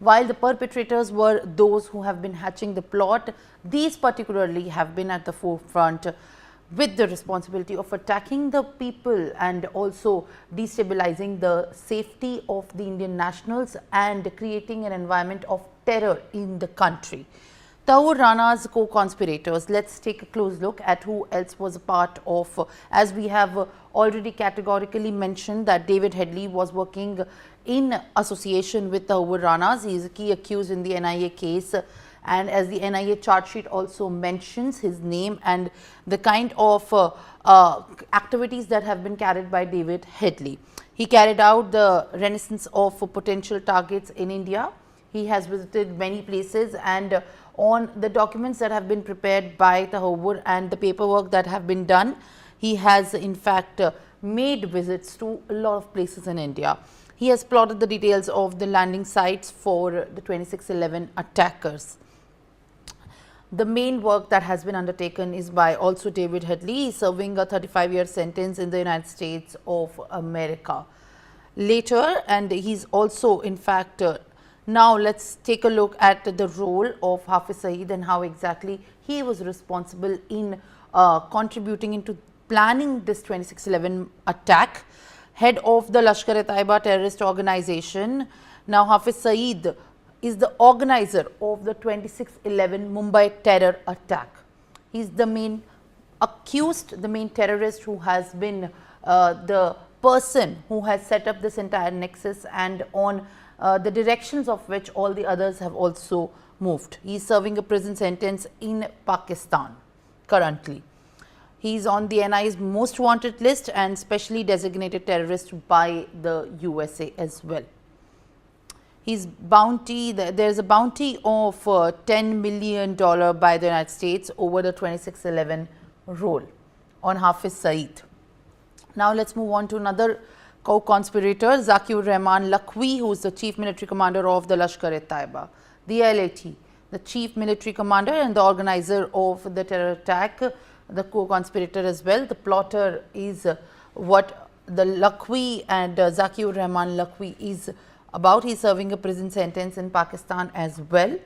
While the perpetrators were those who have been hatching the plot, these particularly have been at the forefront with the responsibility of attacking the people and also destabilizing the safety of the Indian nationals and creating an environment of terror in the country. Tahawwur Rana's co-conspirators, let's take a close look at who else was a part of, as we have already categorically mentioned that David Headley was working in association with Tahawwur Rana's. He is a key accused in the NIA case, and as the NIA charge sheet also mentions his name and the kind of activities that have been carried by David Headley. He carried out the renaissance of potential targets in India. He has visited many places, and on the documents that have been prepared by Tahawwur and the paperwork that have been done, he has in fact made visits to a lot of places in India. He has plotted the details of the landing sites for the 26/11 attackers. The main work that has been undertaken is by also David Headley, serving a 35-year sentence in the United States of America. Later, and he's also in fact now let's take a look at the role of Hafiz Saeed and how exactly he was responsible in contributing into planning this 26/11 attack. Head of the Lashkar-e-Taiba terrorist organization. Now Hafiz Saeed is the organizer of the 26/11 Mumbai terror attack. He is the main accused, the main terrorist who has been the person who has set up this entire nexus and on the directions of which all the others have also moved. He is serving a prison sentence in Pakistan currently. He is on the NIA's most wanted list and specially designated terrorist by the USA as well. His bounty, there is a bounty of $10 million by the United States over the 26/11 role on Hafiz Saeed. Now let's move on to another co-conspirator, Zaki-ur-Rehman Lakhvi, who is the chief military commander of the Lashkar-e-Taiba, the LAT, the chief military commander and the organizer of the terror attack, the co-conspirator as well. The plotter is what the Lakhvi and Zaki-ur-Rehman Lakhvi is about. He is serving a prison sentence in Pakistan as well.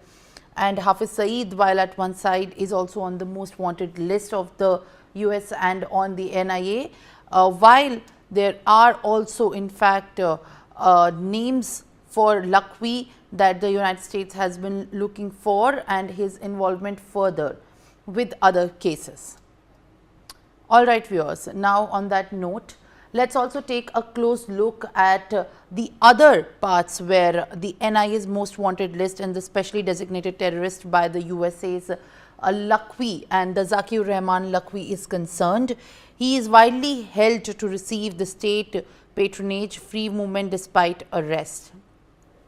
And Hafiz Saeed, while at one side, is also on the most wanted list of the US and on the NIA, while there are also in fact names for Lakhvi that the United States has been looking for and his involvement further with other cases. All right viewers, now on that note, let's also take a close look at the other parts where the NIA's most wanted list and the specially designated terrorist by the USA's Lakhvi and the Zaki-ur-Rehman Lakhvi is concerned. He is widely held to receive the state patronage free movement despite arrest.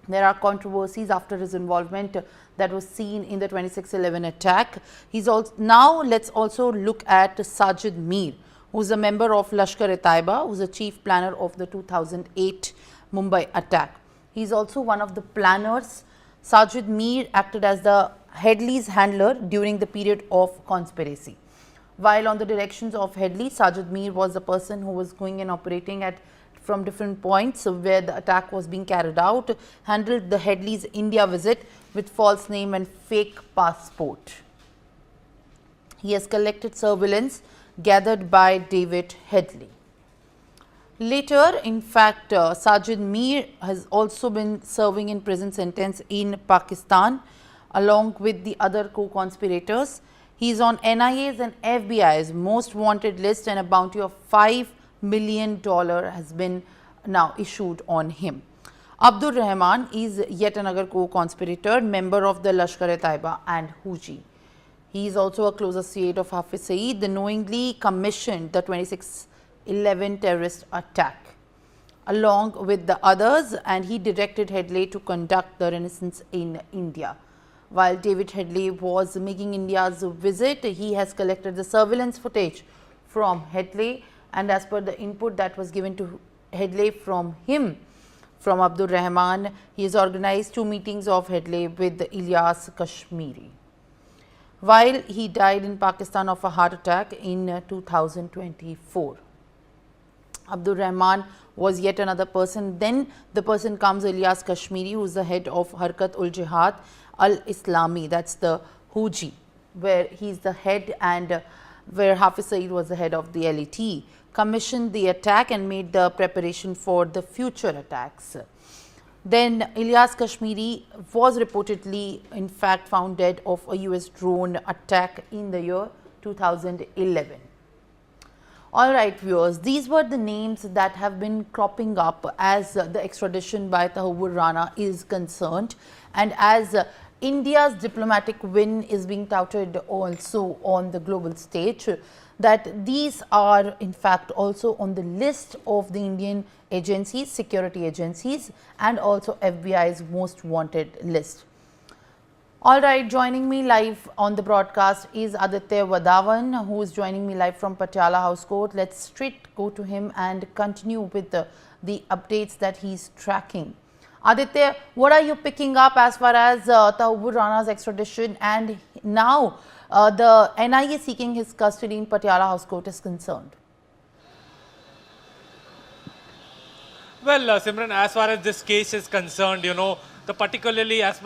There are controversies after his involvement that was seen in the 26/11 attack. He's also, now let's also look at Sajid Mir, who is a member of Lashkar-e-Taiba, who is the chief planner of the 2008 Mumbai attack. He is also one of the planners. Sajid Mir acted as the Headley's handler during the period of conspiracy. While on the directions of Headley, Sajid Mir was the person who was going and operating at from different points where the attack was being carried out, handled the Headley's India visit with false name and fake passport. He has collected surveillance gathered by David Headley. Later, in fact, Sajid Mir has also been serving in prison sentence in Pakistan along with the other co-conspirators. He is on NIA's and FBI's most wanted list and a bounty of $5 million has been now issued on him. Abdur Rahman is yet another co-conspirator, member of the Lashkar-e-Taiba and Huji. He is also a close associate of Hafiz Saeed, the knowingly commissioned the 26/11 terrorist attack along with the others, and he directed Headley to conduct the renaissance in India. While David Headley was making India's visit, he has collected the surveillance footage from Headley, and as per the input that was given to Headley from him, from Abdur Rahman, he has organized 2 meetings of Headley with Ilyas Kashmiri. While he died in Pakistan of a heart attack in 2024. Abdul Rahman was yet another person. Then the person comes Ilyas Kashmiri, who is the head of Harkat ul Jihad al Islami, that's the Huji, where he is the head, and where Hafiz Saeed was the head of the LET, commissioned the attack and made the preparation for the future attacks. Then Ilyas Kashmiri was reportedly in fact found dead of a US drone attack in the year 2011. Alright viewers, these were the names that have been cropping up as the extradition by Tahawwur Rana is concerned, and as India's diplomatic win is being touted also on the global stage, that these are in fact also on the list of the Indian agencies, security agencies, and also FBI's most wanted list. Alright, joining me live on the broadcast is Aditya Vadavan, who is joining me live from Patiala House Court. Let's straight go to him and continue with the updates that he's tracking. Aditya, what are you picking up as far as Tahawwur Rana's extradition and now the NIA seeking his custody in Patiala House Court is concerned? Well, Simran, as far as this case is concerned, particularly as